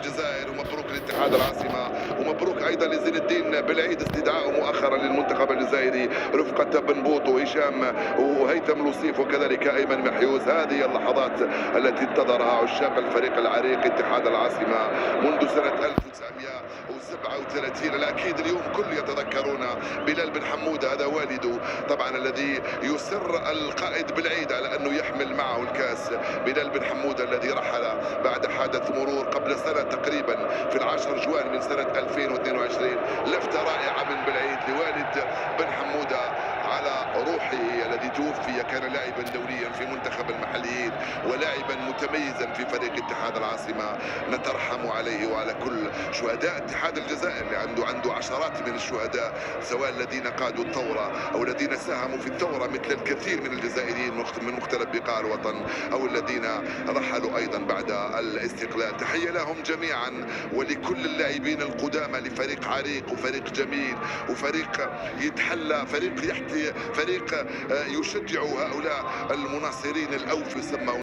الجزائر، ومبروك لاتحاد العاصمة، ومبروك أيضا لزين الدين بالعيد استدعائه مؤخرا للمنتخب الجزائري رفقة بن بوط وهشام وهيثم لوصيف وكذلك أيمن محيوز. هذه اللحظات التي انتظرها عشاق الفريق العريق اتحاد العاصمة منذ سنة 1937. الأكيد اليوم كل يتذكرون بلال بن حمودة، هذا والده طبعا الذي يسر القائد بالعيد على أنه يحمل معه الكاس. بلال بن حمودة الذي رحل بعد حادث مرور قبل سنة تقريبا في 10 جوان من سنة 2022. لفتة رائعة من بالعيد لوالد بن حمودة على روحه الذي توفي. كان لاعبا دوليا في منتخب المحليين ولاعبا متميزا في فريق اتحاد العاصمة. نترحم عليه وعلى كل شهداء اتحاد الجزائر اللي عنده عشرات من الشهداء، سواء الذين قادوا الثورة أو الذين ساهموا في الثورة مثل الكثير من الجزائريين من مختلف بقاع الوطن، أو الذين رحلوا أيضا بعد الاستقلال. تحية لهم جميعا ولكل اللاعبين القدامى لفريق عريق وفريق جميل وفريق يتحلى، فريق يحتي، فريق يشجع هؤلاء المناصرين الأوفي سموا